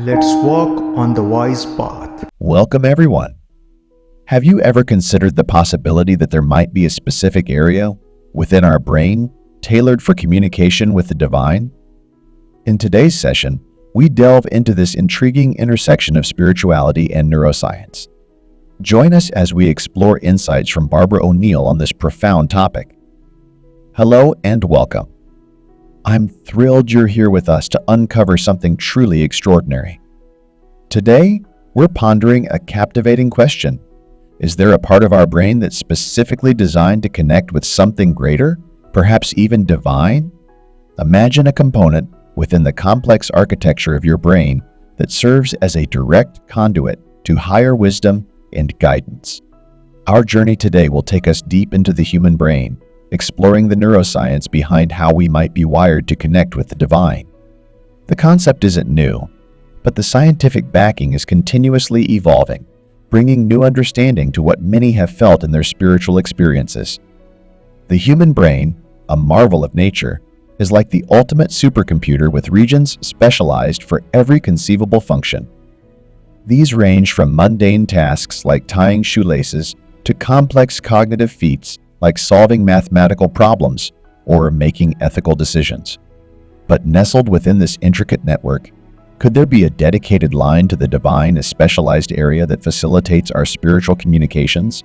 Let's walk on the wise path. Welcome, everyone. Have you ever considered the possibility that there might be a specific area within our brain tailored for communication with the divine? In today's session, we delve into this intriguing intersection of spirituality and neuroscience. Join us as we explore insights from Barbara O'Neill on this profound topic. Hello and welcome. I'm thrilled you're here with us to uncover something truly extraordinary. Today, we're pondering a captivating question. Is there a part of our brain that's specifically designed to connect with something greater, perhaps even divine? Imagine a component within the complex architecture of your brain that serves as a direct conduit to higher wisdom and guidance. Our journey today will take us deep into the human brain, exploring the neuroscience behind how we might be wired to connect with the divine. The concept isn't new, but the scientific backing is continuously evolving, bringing new understanding to what many have felt in their spiritual experiences. The human brain, a marvel of nature, is like the ultimate supercomputer with regions specialized for every conceivable function. These range from mundane tasks like tying shoelaces to complex cognitive feats like solving mathematical problems or making ethical decisions. But nestled within this intricate network, could there be a dedicated line to the divine, a specialized area that facilitates our spiritual communications?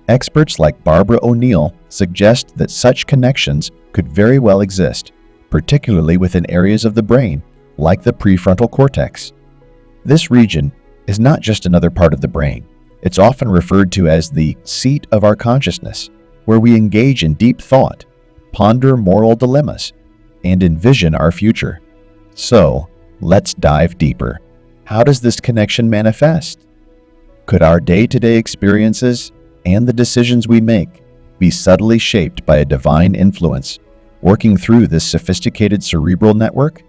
Experts like Barbara O'Neill suggest that such connections could very well exist, particularly within areas of the brain, like the prefrontal cortex. This region is not just another part of the brain. It's often referred to as the seat of our consciousness, where we engage in deep thought, ponder moral dilemmas, and envision our future. So, let's dive deeper. How does this connection manifest? Could our day-to-day experiences and the decisions we make be subtly shaped by a divine influence working through this sophisticated cerebral network?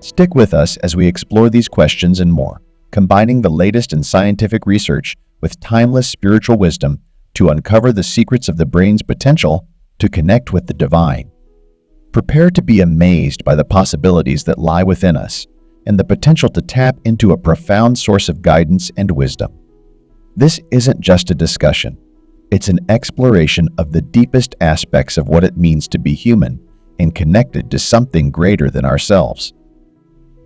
Stick with us as we explore these questions and more, combining the latest in scientific research with timeless spiritual wisdom to uncover the secrets of the brain's potential to connect with the divine. Prepare to be amazed by the possibilities that lie within us and the potential to tap into a profound source of guidance and wisdom. This isn't just a discussion. It's an exploration of the deepest aspects of what it means to be human and connected to something greater than ourselves.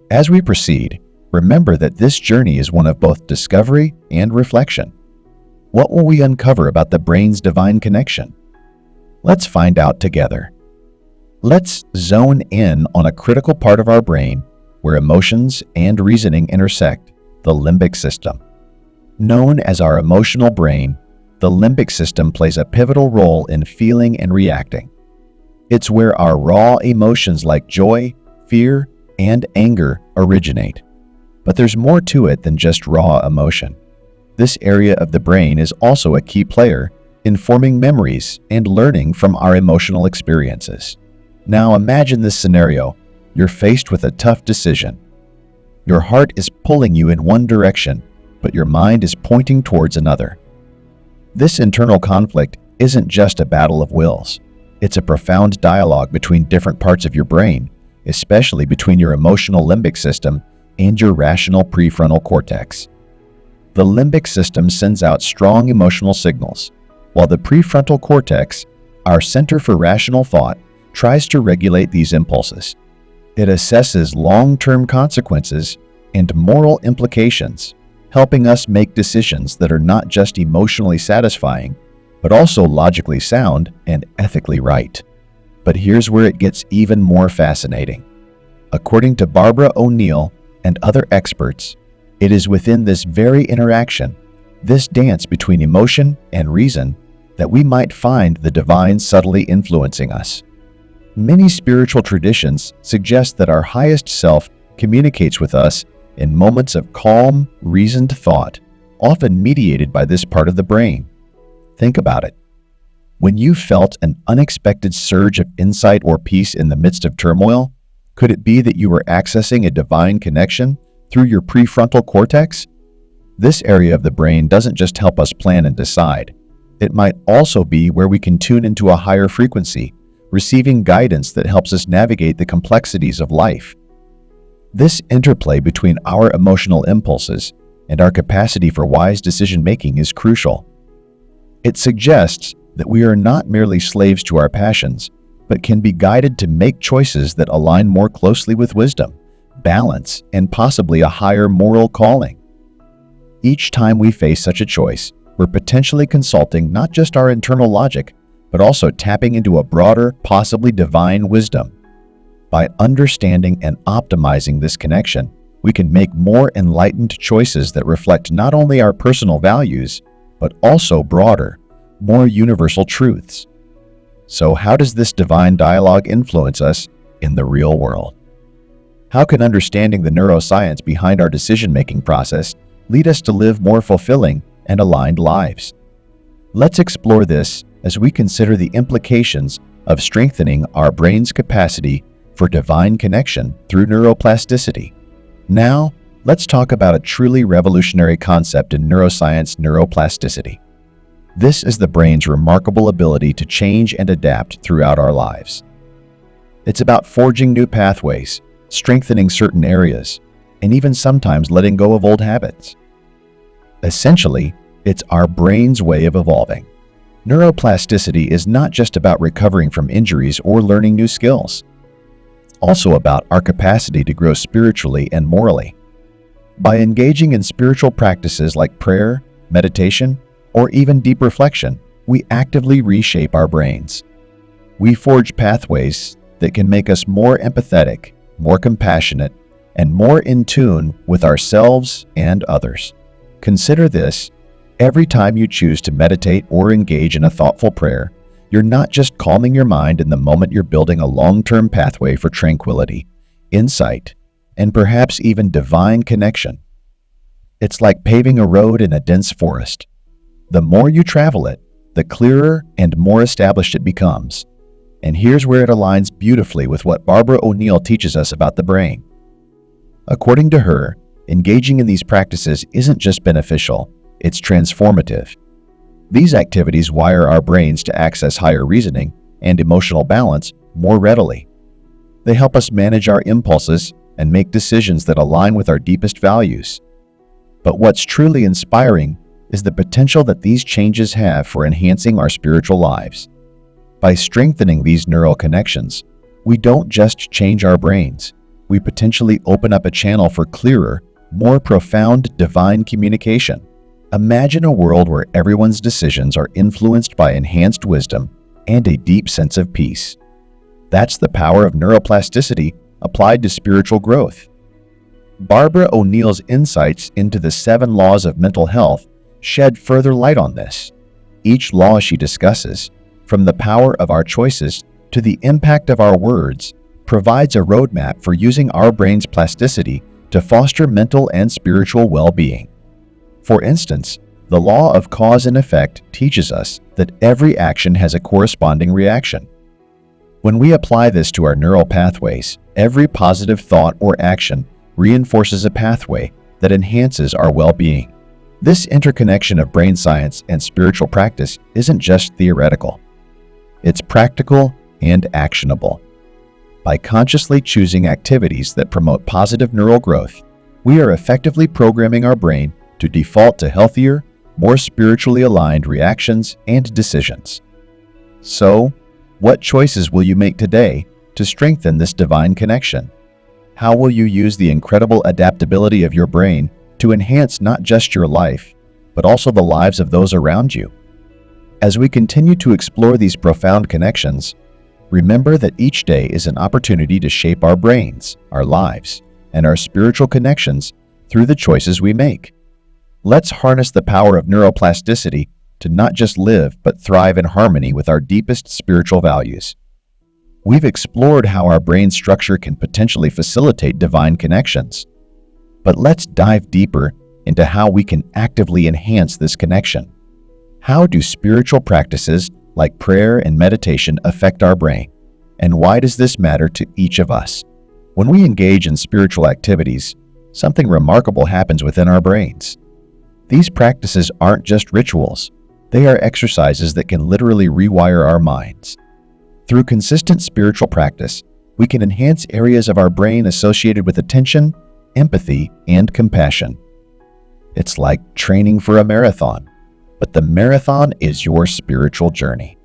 As we proceed, remember that this journey is one of both discovery and reflection. What will we uncover about the brain's divine connection? Let's find out together. Let's zone in on a critical part of our brain where emotions and reasoning intersect, the limbic system. Known as our emotional brain, the limbic system plays a pivotal role in feeling and reacting. It's where our raw emotions like joy, fear, and anger originate. But there's more to it than just raw emotion. This area of the brain is also a key player in forming memories and learning from our emotional experiences. Now imagine this scenario. You're faced with a tough decision. Your heart is pulling you in one direction, but your mind is pointing towards another. This internal conflict isn't just a battle of wills. It's a profound dialogue between different parts of your brain, especially between your emotional limbic system and your rational prefrontal cortex. The limbic system sends out strong emotional signals, while the prefrontal cortex, our center for rational thought, tries to regulate these impulses. It assesses long-term consequences and moral implications, helping us make decisions that are not just emotionally satisfying, but also logically sound and ethically right. But here's where it gets even more fascinating. According to Barbara O'Neill and other experts, it is within this very interaction, this dance between emotion and reason, that we might find the divine subtly influencing us. Many spiritual traditions suggest that our highest self communicates with us in moments of calm, reasoned thought, often mediated by this part of the brain. Think about it. When you felt an unexpected surge of insight or peace in the midst of turmoil, could it be that you were accessing a divine connection through your prefrontal cortex? This area of the brain doesn't just help us plan and decide. It might also be where we can tune into a higher frequency, receiving guidance that helps us navigate the complexities of life. This interplay between our emotional impulses and our capacity for wise decision-making is crucial. It suggests that we are not merely slaves to our passions, but can be guided to make choices that align more closely with wisdom, balance, and possibly a higher moral calling. Each time we face such a choice, we're potentially consulting not just our internal logic, but also tapping into a broader, possibly divine wisdom. By understanding and optimizing this connection, we can make more enlightened choices that reflect not only our personal values, but also broader, more universal truths. So how does this divine dialogue influence us in the real world? How can understanding the neuroscience behind our decision-making process lead us to live more fulfilling and aligned lives? Let's explore this as we consider the implications of strengthening our brain's capacity for divine connection through neuroplasticity. Now, let's talk about a truly revolutionary concept in neuroscience: neuroplasticity. This is the brain's remarkable ability to change and adapt throughout our lives. It's about forging new pathways, strengthening certain areas, and even sometimes letting go of old habits. Essentially, it's our brain's way of evolving. Neuroplasticity is not just about recovering from injuries or learning new skills. It's also about our capacity to grow spiritually and morally. By engaging in spiritual practices like prayer, meditation, or even deep reflection, we actively reshape our brains. We forge pathways that can make us more empathetic, more compassionate, and more in tune with ourselves and others. Consider this: every time you choose to meditate or engage in a thoughtful prayer, you're not just calming your mind in the moment, you're building a long-term pathway for tranquility, insight, and perhaps even divine connection. It's like paving a road in a dense forest. The more you travel it, the clearer and more established it becomes. And here's where it aligns beautifully with what Barbara O'Neill teaches us about the brain. According to her, engaging in these practices isn't just beneficial, it's transformative. These activities wire our brains to access higher reasoning and emotional balance more readily. They help us manage our impulses and make decisions that align with our deepest values. But what's truly inspiring is the potential that these changes have for enhancing our spiritual lives. By strengthening these neural connections, we don't just change our brains, we potentially open up a channel for clearer, more profound divine communication. Imagine a world where everyone's decisions are influenced by enhanced wisdom and a deep sense of peace. That's the power of neuroplasticity applied to spiritual growth. Barbara O'Neill's insights into the 7 laws of mental health shed further light on this. Each law she discusses, from the power of our choices to the impact of our words, provides a roadmap for using our brain's plasticity to foster mental and spiritual well-being. For instance, the law of cause and effect teaches us that every action has a corresponding reaction. When we apply this to our neural pathways, every positive thought or action reinforces a pathway that enhances our well-being. This interconnection of brain science and spiritual practice isn't just theoretical. It's practical and actionable. By consciously choosing activities that promote positive neural growth, we are effectively programming our brain to default to healthier, more spiritually aligned reactions and decisions. So, what choices will you make today to strengthen this divine connection? How will you use the incredible adaptability of your brain to enhance not just your life, but also the lives of those around you? As we continue to explore these profound connections, remember that each day is an opportunity to shape our brains, our lives, and our spiritual connections through the choices we make. Let's harness the power of neuroplasticity to not just live, but thrive in harmony with our deepest spiritual values. We've explored how our brain structure can potentially facilitate divine connections. But let's dive deeper into how we can actively enhance this connection. How do spiritual practices like prayer and meditation affect our brain? And why does this matter to each of us? When we engage in spiritual activities, something remarkable happens within our brains. These practices aren't just rituals, they are exercises that can literally rewire our minds. Through consistent spiritual practice, we can enhance areas of our brain associated with attention, empathy, and compassion. It's like training for a marathon, but the marathon is your spiritual journey.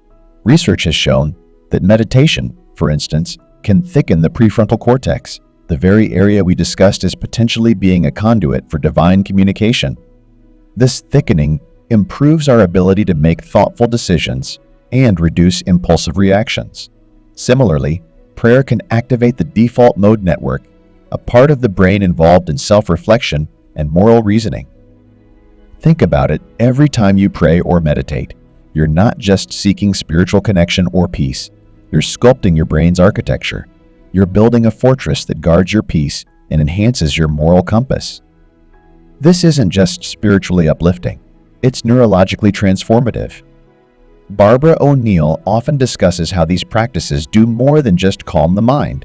Research has shown that meditation, for instance, can thicken the prefrontal cortex, the very area we discussed as potentially being a conduit for divine communication. This thickening improves our ability to make thoughtful decisions and reduce impulsive reactions. Similarly, prayer can activate the default mode network, a part of the brain involved in self-reflection and moral reasoning. Think about it every time you pray or meditate. You're not just seeking spiritual connection or peace. You're sculpting your brain's architecture. You're building a fortress that guards your peace and enhances your moral compass. This isn't just spiritually uplifting. It's neurologically transformative. Barbara O'Neill often discusses how these practices do more than just calm the mind.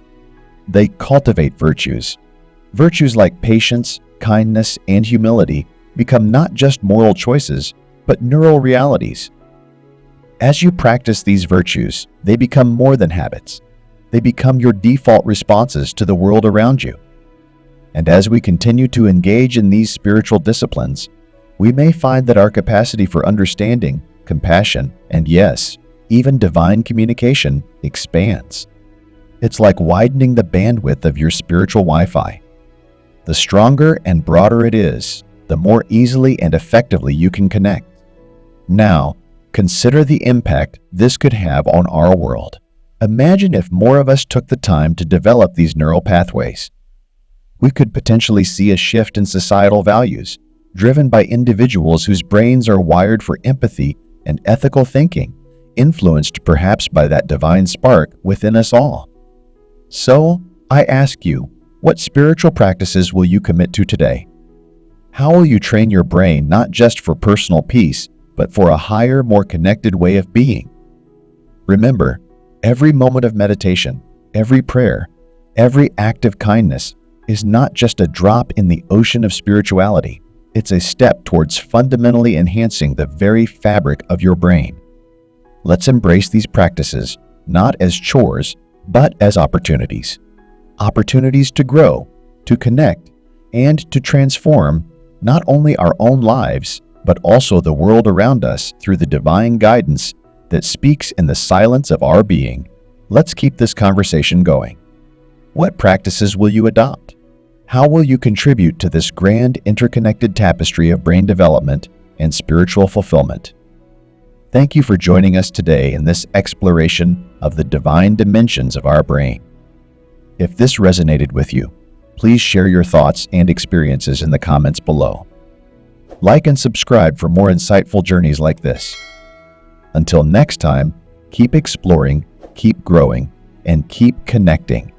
They cultivate virtues. Virtues like patience, kindness, and humility become not just moral choices, but neural realities. As you practice these virtues, they become more than habits. They become your default responses to the world around you. And as we continue to engage in these spiritual disciplines, we may find that our capacity for understanding, compassion, and yes, even divine communication expands. It's like widening the bandwidth of your spiritual Wi-Fi. The stronger and broader it is, the more easily and effectively you can connect. Now, consider the impact this could have on our world. Imagine if more of us took the time to develop these neural pathways. We could potentially see a shift in societal values, driven by individuals whose brains are wired for empathy and ethical thinking, influenced perhaps by that divine spark within us all. So, I ask you, what spiritual practices will you commit to today? How will you train your brain not just for personal peace, but for a higher, more connected way of being? Remember, every moment of meditation, every prayer, every act of kindness is not just a drop in the ocean of spirituality. It's a step towards fundamentally enhancing the very fabric of your brain. Let's embrace these practices, not as chores, but as opportunities. Opportunities to grow, to connect, and to transform not only our own lives, but also the world around us through the divine guidance that speaks in the silence of our being. Let's keep this conversation going. What practices will you adopt? How will you contribute to this grand interconnected tapestry of brain development and spiritual fulfillment? Thank you for joining us today in this exploration of the divine dimensions of our brain. If this resonated with you, please share your thoughts and experiences in the comments below. Like and subscribe for more insightful journeys like this. Until next time, keep exploring, keep growing, and keep connecting.